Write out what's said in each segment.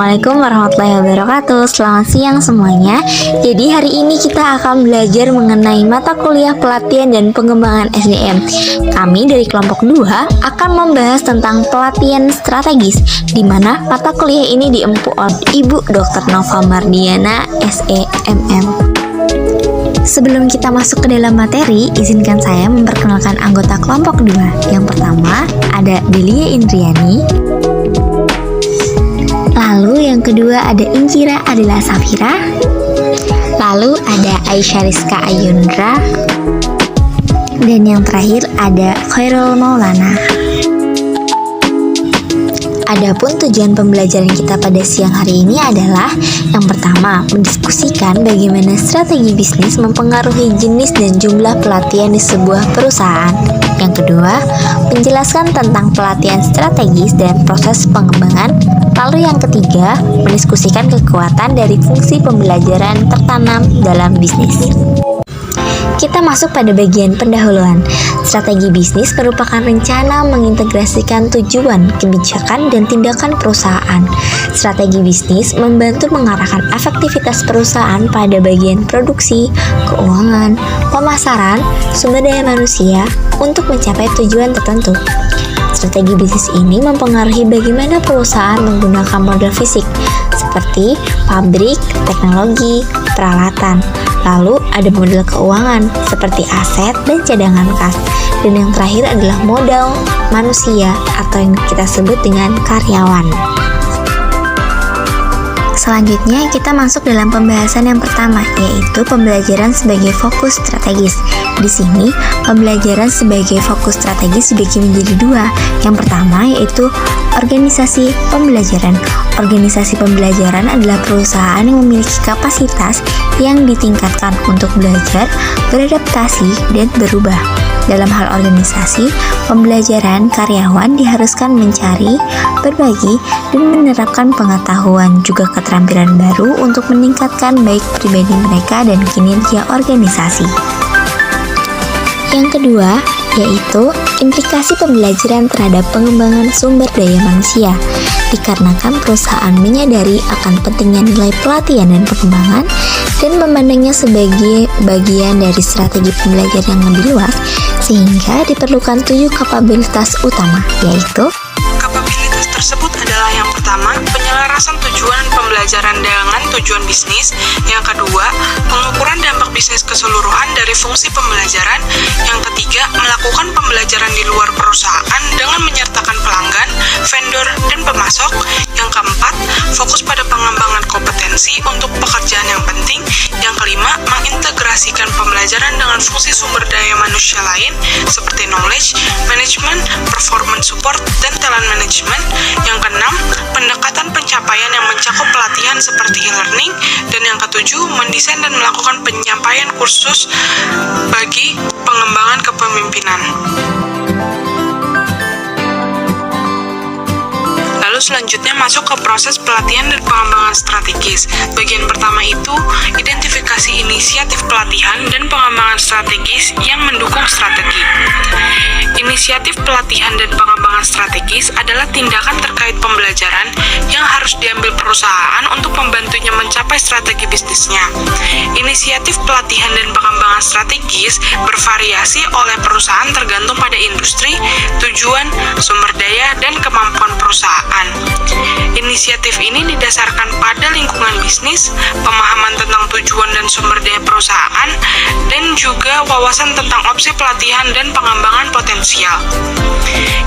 Assalamualaikum warahmatullahi wabarakatuh. Selamat siang semuanya. Jadi hari ini kita akan belajar mengenai mata kuliah pelatihan dan pengembangan SDM. Kami dari kelompok 2 akan membahas tentang pelatihan strategis, di mana mata kuliah ini diempu oleh Ibu Dr. Nova Mardiana, SEMM. Sebelum kita masuk ke dalam materi, izinkan saya memperkenalkan anggota kelompok 2. Yang pertama, ada Delia Indriani. Lalu yang kedua ada Injira Adila Safira. Lalu ada Aisyah Rizka Ayundra. Dan yang terakhir ada Khairul Maulana. Adapun tujuan pembelajaran kita pada siang hari ini adalah yang pertama, mendiskusikan bagaimana strategi bisnis mempengaruhi jenis dan jumlah pelatihan di sebuah perusahaan. Yang kedua, menjelaskan tentang pelatihan strategis dan proses pengembangan. Lalu yang ketiga, mendiskusikan kekuatan dari fungsi pembelajaran tertanam dalam bisnis. Kita masuk pada bagian pendahuluan. Strategi bisnis merupakan rencana mengintegrasikan tujuan, kebijakan, dan tindakan perusahaan. Strategi bisnis membantu mengarahkan efektivitas perusahaan pada bagian produksi, keuangan, pemasaran, sumber daya manusia untuk mencapai tujuan tertentu. Strategi bisnis ini mempengaruhi bagaimana perusahaan menggunakan modal fisik, seperti pabrik, teknologi, peralatan. Lalu ada modal keuangan seperti aset dan cadangan kas. Dan yang terakhir adalah modal manusia atau yang kita sebut dengan karyawan. Selanjutnya kita masuk dalam pembahasan yang pertama, yaitu pembelajaran sebagai fokus strategis. Di sini, pembelajaran sebagai fokus strategis dibagi menjadi dua. Yang pertama yaitu organisasi pembelajaran. Organisasi pembelajaran adalah perusahaan yang memiliki kapasitas yang ditingkatkan untuk belajar, beradaptasi, dan berubah. Dalam hal organisasi, pembelajaran karyawan diharuskan mencari, berbagi, dan menerapkan pengetahuan juga keterampilan baru untuk meningkatkan baik pribadi mereka dan kinerja organisasi. Yang kedua, yaitu implikasi pembelajaran terhadap pengembangan sumber daya manusia. Dikarenakan perusahaan menyadari akan pentingnya nilai pelatihan dan pengembangan dan memandangnya sebagai bagian dari strategi pembelajaran yang lebih luas, sehingga diperlukan 7 kapabilitas utama, yaitu kapabilitas tersebut adalah yang pertama, penyelarasan tujuan pembelajaran dengan tujuan bisnis. Yang kedua, pengukuran dampak bisnis keseluruhan dari fungsi pembelajaran. Yang ketiga, melakukan pembelajaran di luar perusahaan dengan menyertakan pelanggan, vendor, dan pemasok. Yang keempat, fokus pada pengembangan kompetensi untuk pekerjaan yang penting. Yang kelima, mengintegrasikan pembelajaran dengan fungsi sumber daya manusia lain seperti knowledge, management, performance support, dan talent management. Yang keenam, pendekatan pencapaian yang mencakup pelatihan seperti e-learning. Dan yang ketujuh, mendesain dan melakukan penyampaian kursus bagi pengembangan kepemimpinan. Lalu selanjutnya masuk ke proses pelatihan dan pengembangan strategis. Bagian pertama itu identifikasi inisiatif pelatihan dan pengembangan strategis yang mendukung strategi. Inisiatif pelatihan dan pengembangan strategis adalah tindakan terkait pembelajaran yang harus diambil perusahaan untuk membantunya mencapai strategi bisnisnya. Inisiatif pelatihan dan pengembangan strategis bervariasi oleh perusahaan tergantung pada industri, tujuan, sumber daya, dan kemampuan perusahaan. Inisiatif ini didasarkan pada lingkungan bisnis, pemahaman tentang tujuan dan sumber daya perusahaan, dan juga wawasan tentang opsi pelatihan dan pengembangan potensial.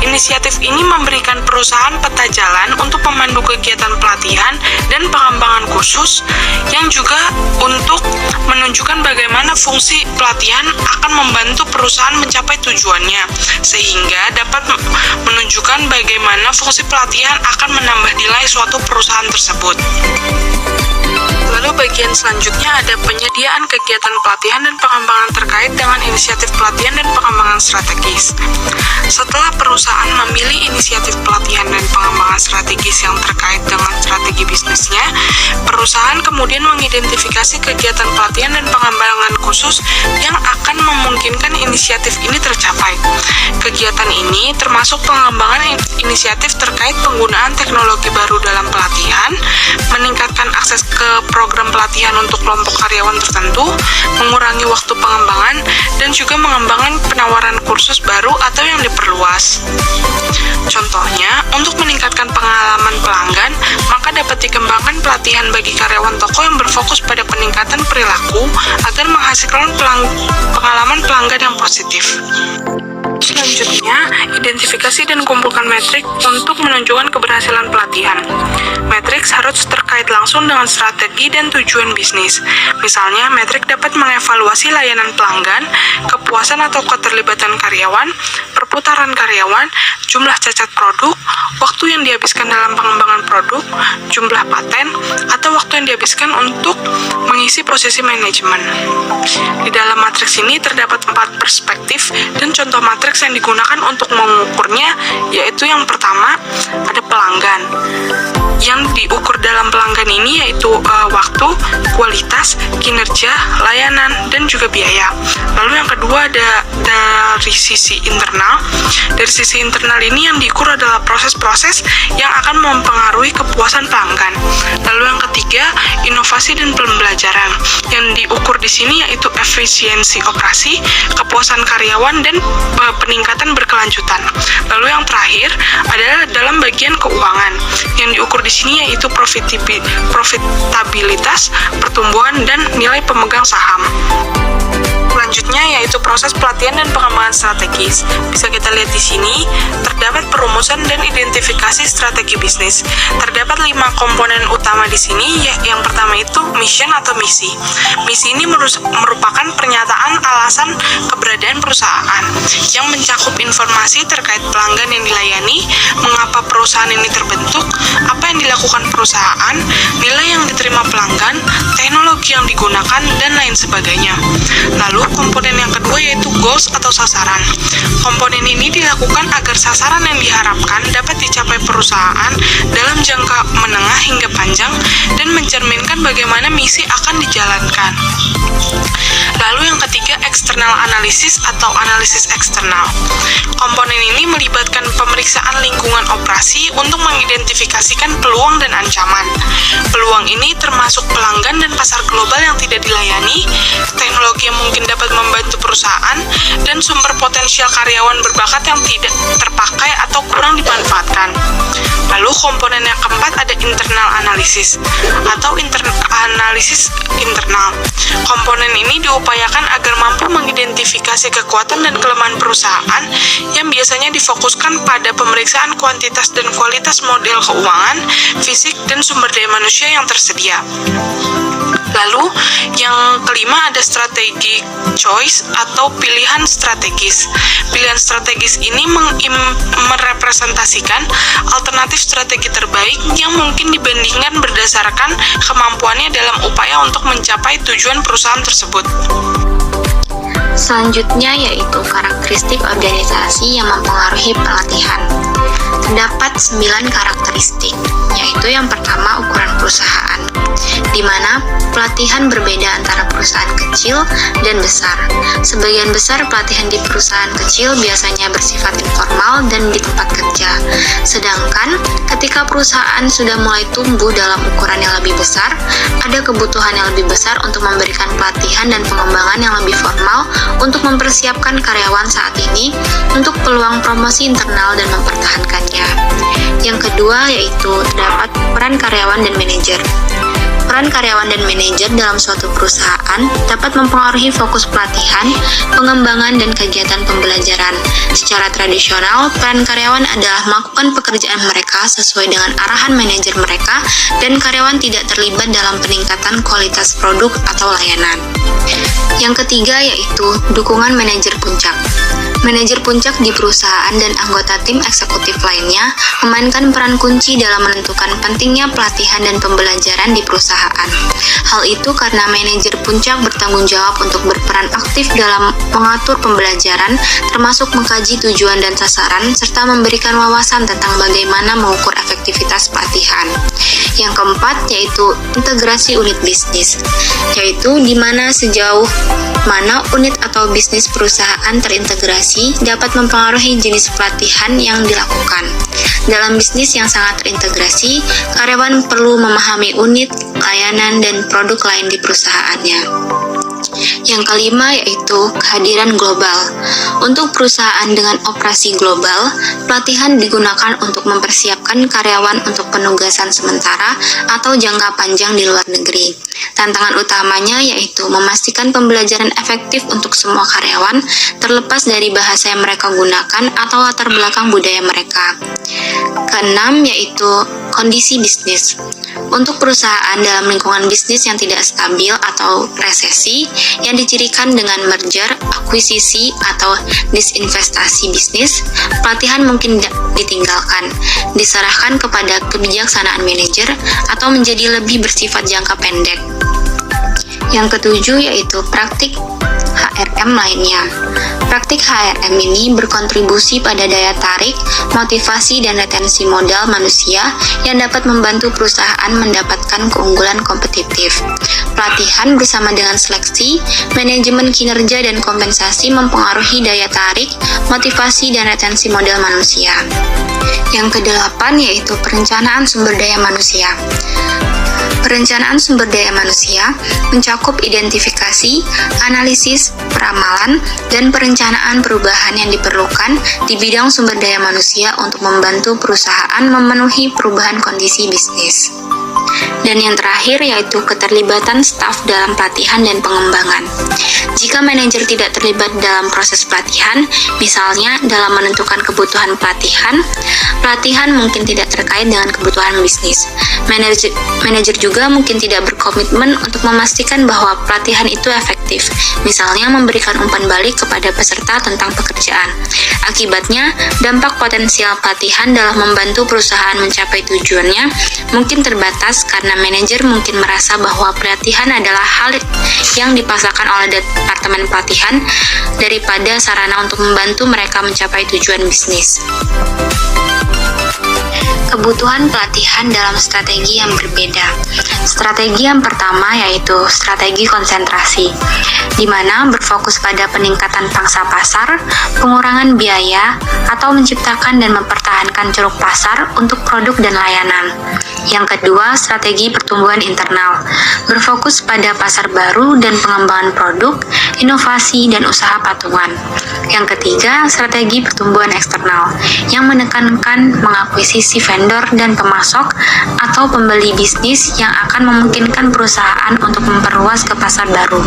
Inisiatif ini memberikan perusahaan peta jalan untuk memandu kegiatan pelatihan dan pengembangan khusus, yang juga untuk menunjukkan bagaimana fungsi pelatihan akan membantu perusahaan mencapai tujuannya, sehingga dapat menunjukkan bagaimana fungsi pelatihan akan menambah nilai suatu perusahaan tersebut. Lalu bagian selanjutnya ada penyediaan kegiatan pelatihan dan pengembangan terkait dengan inisiatif pelatihan dan pengembangan strategis. Setelah perusahaan memilih inisiatif pelatihan dan pengembangan strategis yang terkait dengan strategi bisnisnya, perusahaan kemudian mengidentifikasi kegiatan pelatihan dan pengembangan khusus yang akan memungkinkan inisiatif ini tercapai. Kegiatan ini termasuk pengembangan inisiatif terkait penggunaan teknologi baru dalam pelatihan, program pelatihan untuk kelompok karyawan tertentu, mengurangi waktu pengembangan, dan juga mengembangkan penawaran kursus baru atau yang diperluas. Contohnya, untuk meningkatkan pengalaman pelanggan, maka dapat dikembangkan pelatihan bagi karyawan toko yang berfokus pada peningkatan perilaku agar menghasilkan pengalaman pelanggan yang positif. Selanjutnya, identifikasi dan kumpulkan metrik untuk menunjukkan keberhasilan pelatihan. Metrik harus terkait langsung dengan strategi dan tujuan bisnis. Misalnya, metrik dapat mengevaluasi layanan pelanggan, kepuasan atau keterlibatan karyawan, perputaran karyawan, jumlah cacat produk, waktu yang dihabiskan dalam pengembangan produk, jumlah paten, atau waktu yang dihabiskan untuk mengisi posisi manajemen. Di dalam matriks ini terdapat 4 perspektif dan contoh matriks yang digunakan untuk mengukurnya, yaitu yang pertama ada pelanggan. Yang diukur dalam pelanggan ini yaitu waktu, kualitas, kinerja, layanan, dan juga biaya. Lalu yang kedua ada dari sisi internal. Dari sisi internal ini yang diukur adalah proses-proses yang akan mempengaruhi kepuasan pelanggan. Lalu yang ketiga, inovasi dan pembelajaran. Yang diukur di sini yaitu efisiensi operasi, kepuasan karyawan, dan peningkatan berkelanjutan. Lalu yang terakhir adalah dalam bagian keuangan. Yang diukur di sini yaitu profitabilitas, pertumbuhan, dan nilai pemegang saham. Selanjutnya yaitu proses pelatihan dan pengembangan strategis. Bisa kita lihat di sini, terdapat perumusan dan identifikasi strategi bisnis. Terdapat 5 komponen utama di sini. Yang pertama itu mission atau misi. Misi ini merupakan pernyataan alasan keberadaan perusahaan yang mencakup informasi terkait pelanggan yang dilayani, mengapa perusahaan ini terbentuk, apa yang dilakukan perusahaan, nilai yang diterima pelanggan, teknologi yang digunakan, dan lain sebagainya. Lalu komponen yang kedua yaitu goals atau sasaran. Komponen ini dilakukan agar sasaran yang diharapkan dapat dicapai perusahaan dalam jangka menengah hingga panjang dan mencerminkan bagaimana misi akan dijalankan. Lalu yang ketiga, external analysis atau analisis eksternal. Komponen ini melibatkan pemeriksaan lingkungan operasi untuk mengidentifikasikan peluang dan ancaman. Peluang ini termasuk pelanggan dan pasar global yang tidak dilayani, teknologi yang mungkin dapat membantu perusahaan, dan sumber potensial karyawan berbakat yang tidak terpakai atau kurang dimanfaatkan. Lalu komponen yang keempat ada internal analysis atau analisis internal. Komponen ini diupayakan agar mampu mengidentifikasi kekuatan dan kelemahan perusahaan yang biasanya difokuskan pada pemeriksaan kuantitas dan kualitas model keuangan, fisik, dan sumber daya manusia yang tersedia. Lalu, yang kelima ada strategi choice atau pilihan strategis. Pilihan strategis ini merepresentasikan alternatif strategi terbaik yang mungkin dibandingkan berdasarkan kemampuannya dalam upaya untuk mencapai tujuan perusahaan tersebut. Selanjutnya yaitu karakteristik organisasi yang mempengaruhi pelatihan. Terdapat 9 karakteristik, yaitu yang pertama ukuran perusahaan, di mana pelatihan berbeda antara perusahaan kecil dan besar. Sebagian besar pelatihan di perusahaan kecil biasanya bersifat informal dan di tempat kerja, sedangkan ketika perusahaan sudah mulai tumbuh dalam ukuran yang lebih besar, ada kebutuhan yang lebih besar untuk memberikan pelatihan dan pengembangan yang lebih formal untuk mempersiapkan karyawan saat ini untuk peluang promosi internal dan mempertahankannya. Yang kedua yaitu terdapat peran karyawan dan manajer. Peran karyawan dan manajer dalam suatu perusahaan dapat mempengaruhi fokus pelatihan, pengembangan, dan kegiatan pembelajaran. Secara tradisional, peran karyawan adalah melakukan pekerjaan mereka sesuai dengan arahan manajer mereka, dan karyawan tidak terlibat dalam peningkatan kualitas produk atau layanan. Yang ketiga yaitu dukungan manajer puncak. Manajer puncak di perusahaan dan anggota tim eksekutif lainnya memainkan peran kunci dalam menentukan pentingnya pelatihan dan pembelajaran di perusahaan. Hal itu karena manajer puncak bertanggung jawab untuk berperan aktif dalam mengatur pembelajaran, termasuk mengkaji tujuan dan sasaran, serta memberikan wawasan tentang bagaimana mengukur efektivitas pelatihan. Yang keempat yaitu integrasi unit bisnis, yaitu di mana sejauh mana unit atau bisnis perusahaan terintegrasi dapat mempengaruhi jenis pelatihan yang dilakukan. Dalam bisnis yang sangat terintegrasi, karyawan perlu memahami unit, layanan, dan produk lain di perusahaannya. Yang kelima yaitu kehadiran global. Untuk perusahaan dengan operasi global, pelatihan digunakan untuk mempersiapkan karyawan untuk penugasan sementara atau jangka panjang di luar negeri. Tantangan utamanya yaitu memastikan pembelajaran efektif untuk semua karyawan, terlepas dari bahasa yang mereka gunakan atau latar belakang budaya mereka. Keenam yaitu kondisi bisnis. Untuk perusahaan dalam lingkungan bisnis yang tidak stabil atau resesi, yang dicirikan dengan merger, akuisisi, atau disinvestasi bisnis, pelatihan mungkin ditinggalkan, diserahkan kepada kebijaksanaan manajer, atau menjadi lebih bersifat jangka pendek. Yang ketujuh yaitu praktik HRM lainnya. Praktik HRM ini berkontribusi pada daya tarik, motivasi, dan retensi modal manusia yang dapat membantu perusahaan mendapatkan keunggulan kompetitif. Pelatihan bersama dengan seleksi, manajemen kinerja, dan kompensasi mempengaruhi daya tarik, motivasi, dan retensi modal manusia. Yang kedelapan yaitu perencanaan sumber daya manusia. Perencanaan sumber daya manusia mencakup identifikasi, analisis, peramalan, dan perencanaan perubahan yang diperlukan di bidang sumber daya manusia untuk membantu perusahaan memenuhi perubahan kondisi bisnis. Dan yang terakhir yaitu keterlibatan staf dalam pelatihan dan pengembangan. Jika manajer tidak terlibat dalam proses pelatihan, misalnya dalam menentukan kebutuhan pelatihan mungkin tidak terkait dengan kebutuhan bisnis. Manajer juga mungkin tidak berkomitmen untuk memastikan bahwa pelatihan itu efektif, misalnya memberikan umpan balik kepada peserta tentang pekerjaan. Akibatnya, dampak potensial pelatihan dalam membantu perusahaan mencapai tujuannya mungkin terbatas karena manajer mungkin merasa bahwa pelatihan adalah hal yang dipaksakan oleh departemen pelatihan daripada sarana untuk membantu mereka mencapai tujuan bisnis. Kebutuhan pelatihan dalam strategi yang berbeda. Strategi yang pertama yaitu strategi konsentrasi, di mana berfokus pada peningkatan pangsa pasar, pengurangan biaya, atau menciptakan dan mempertahankan ceruk pasar untuk produk dan layanan. Yang kedua, strategi pertumbuhan internal, berfokus pada pasar baru dan pengembangan produk, inovasi, dan usaha patungan. Yang ketiga, strategi pertumbuhan eksternal, yang menekankan mengakuisisi vendor dan pemasok atau pembeli bisnis yang akan memungkinkan perusahaan untuk memperluas ke pasar baru.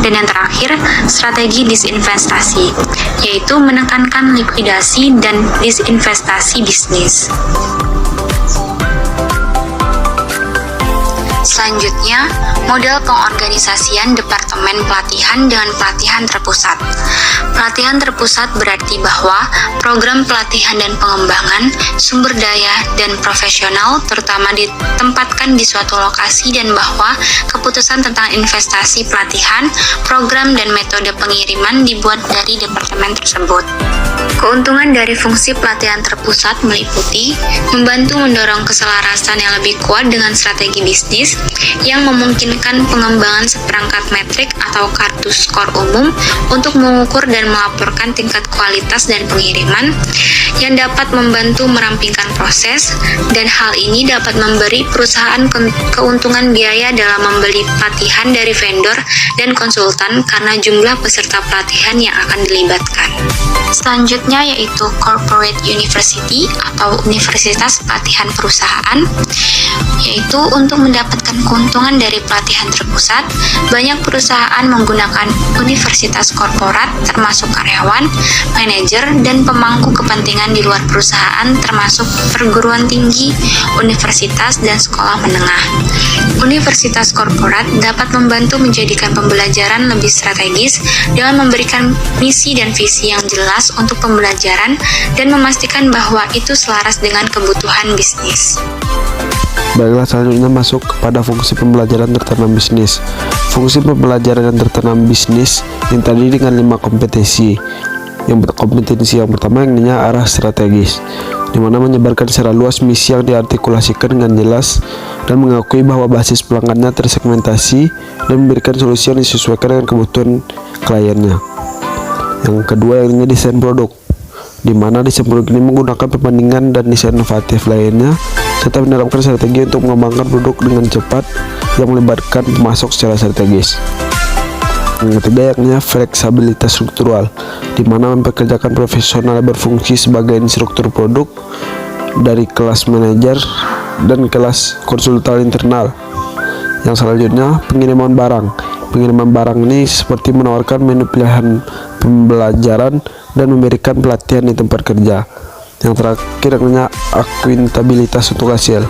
Dan yang terakhir, strategi disinvestasi, yaitu menekankan likuidasi dan disinvestasi bisnis. Selanjutnya, model pengorganisasian Departemen Pelatihan dengan pelatihan terpusat. Pelatihan terpusat berarti bahwa program pelatihan dan pengembangan sumber daya dan profesional terutama ditempatkan di suatu lokasi dan bahwa keputusan tentang investasi pelatihan, program, dan metode pengiriman dibuat dari departemen tersebut. Keuntungan dari fungsi pelatihan terpusat meliputi membantu mendorong keselarasan yang lebih kuat dengan strategi bisnis yang memungkinkan pengembangan seperangkat metrik atau kartu skor umum untuk mengukur dan melaporkan tingkat kualitas dan pengiriman yang dapat membantu merampingkan proses, dan hal ini dapat memberi perusahaan keuntungan biaya dalam membeli pelatihan dari vendor dan konsultan karena jumlah peserta pelatihan yang akan dilibatkan. Selanjutnya yaitu Corporate University atau Universitas Pelatihan Perusahaan, yaitu untuk mendapatkan keuntungan dari pelatihan terpusat, banyak perusahaan menggunakan universitas korporat termasuk karyawan, manajer, dan pemangku kepentingan di luar perusahaan termasuk perguruan tinggi, universitas, dan sekolah menengah. Universitas korporat dapat membantu menjadikan pembelajaran lebih strategis dengan memberikan misi dan visi yang jelas untuk pembelajaran dan memastikan bahwa itu selaras dengan kebutuhan bisnis. Baiklah, selanjutnya masuk kepada fungsi pembelajaran tertanam bisnis. Fungsi pembelajaran yang tertanam bisnis yang tadi dengan 5 kompetensi. Kompetensi yang pertama yang namanya arah strategis, di mana menyebarkan secara luas misi yang diartikulasikan dengan jelas dan mengakui bahwa basis pelanggannya tersegmentasi dan memberikan solusi yang disesuaikan dengan kebutuhan kliennya. Yang kedua yang desain produk, di mana desain produk ini menggunakan perbandingan dan desain inovatif lainnya serta menerapkan strategi untuk mengembangkan produk dengan cepat yang melibatkan pemasok secara strategis. Yang ketiga yakni fleksibilitas struktural, di mana mempekerjakan profesional berfungsi sebagai instruktur produk dari kelas manajer dan kelas konsultan internal. Yang selanjutnya pengiriman barang. Pengiriman barang ini seperti menawarkan menu pilihan pembelajaran dan memberikan pelatihan di tempat kerja. Yang terakhir yakni akuntabilitas untuk hasil,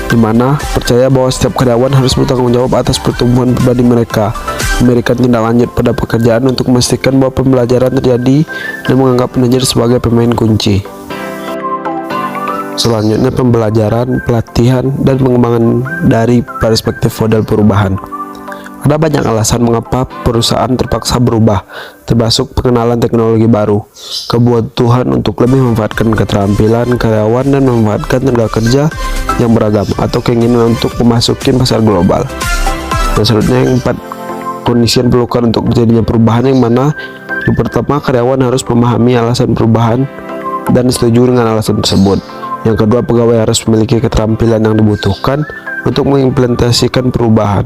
di mana percaya bahwa setiap karyawan harus bertanggung jawab atas pertumbuhan pribadi mereka, memberikan tindak lanjut pada pekerjaan untuk memastikan bahwa pembelajaran terjadi dan menganggap manajer sebagai pemain kunci. Selanjutnya pembelajaran, pelatihan, dan pengembangan dari perspektif model perubahan. Ada banyak alasan mengapa perusahaan terpaksa berubah, termasuk pengenalan teknologi baru, kebutuhan untuk lebih memanfaatkan keterampilan karyawan dan memanfaatkan tenaga kerja yang beragam, atau keinginan untuk memasuki pasar global. Dan selanjutnya yang 4 kondisi yang diperlukan untuk terjadinya perubahan, yang mana yang pertama karyawan harus memahami alasan perubahan dan setuju dengan alasan tersebut. Yang kedua, pegawai harus memiliki keterampilan yang dibutuhkan untuk mengimplementasikan perubahan.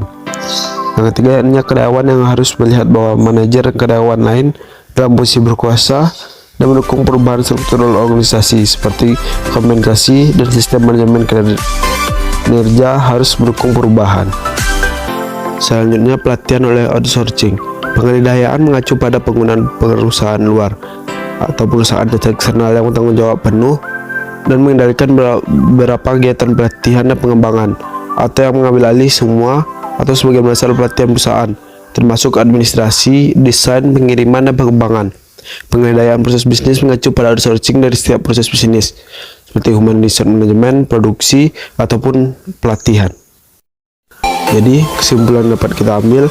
Yang ketiga, yakni karyawan yang harus melihat bahwa manajer dan karyawan lain dalam posisi berkuasa dan mendukung perubahan struktural organisasi seperti kompensasi dan sistem manajemen kinerja harus mendukung perubahan. Selanjutnya, pelatihan oleh outsourcing. Pengadaan mengacu pada penggunaan perusahaan luar atau perusahaan eksternal yang bertanggung jawab penuh dan mengendalikan beberapa kegiatan pelatihan dan pengembangan, atau yang mengambil alih semua atau sebagian besar pelatihan perusahaan, termasuk administrasi, desain, pengiriman, dan pengembangan. Pengendalian proses bisnis mengacu pada outsourcing dari setiap proses bisnis, seperti human resource management, produksi, ataupun pelatihan. Jadi, kesimpulan dapat kita ambil,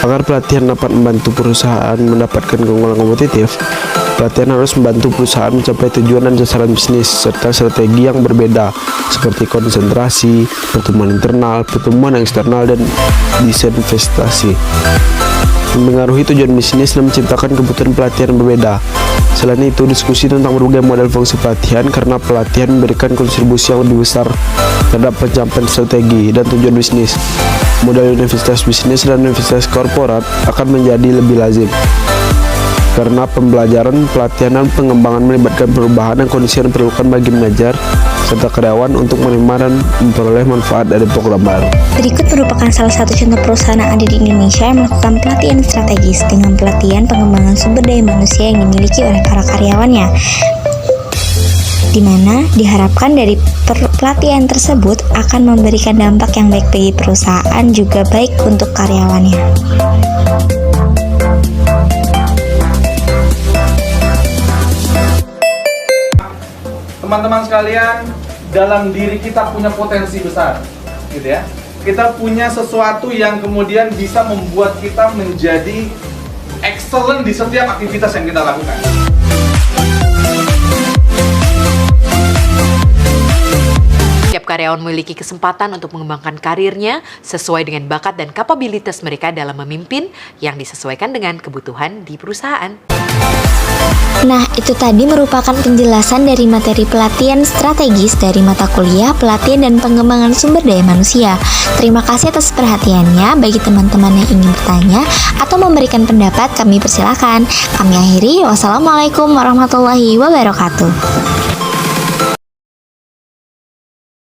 agar pelatihan dapat membantu perusahaan mendapatkan keunggulan kompetitif, pelatihan harus membantu perusahaan mencapai tujuan dan sasaran bisnis serta strategi yang berbeda seperti konsentrasi, pertumbuhan internal, pertumbuhan eksternal, dan desain investasi. Mempengaruhi tujuan bisnis dan menciptakan kebutuhan pelatihan yang berbeda. Selain itu, diskusi tentang berbagai model fungsi pelatihan, karena pelatihan memberikan kontribusi yang lebih besar terhadap pencapaian strategi dan tujuan bisnis. Model universitas bisnis dan universitas korporat akan menjadi lebih lazim, karena pembelajaran, pelatihan, dan pengembangan melibatkan perubahan dan kondisi yang diperlukan bagi manajer serta karyawan untuk menerima dan memperoleh manfaat dari program baru. Berikut merupakan salah satu contoh perusahaan yang ada di Indonesia yang melakukan pelatihan strategis dengan pelatihan pengembangan sumber daya manusia yang dimiliki oleh para karyawannya, di mana diharapkan dari pelatihan tersebut akan memberikan dampak yang baik bagi perusahaan juga baik untuk karyawannya. Teman-teman sekalian, dalam diri kita punya potensi besar, gitu ya. Kita punya sesuatu yang kemudian bisa membuat kita menjadi excellent di setiap aktivitas yang kita lakukan. Setiap karyawan memiliki kesempatan untuk mengembangkan karirnya sesuai dengan bakat dan kapabilitas mereka dalam memimpin yang disesuaikan dengan kebutuhan di perusahaan. Nah, itu tadi merupakan penjelasan dari materi pelatihan strategis dari mata kuliah pelatihan dan pengembangan sumber daya manusia. Terima kasih atas perhatiannya. Bagi teman-teman yang ingin bertanya atau memberikan pendapat, kami persilakan. Kami akhiri. Wassalamualaikum warahmatullahi wabarakatuh.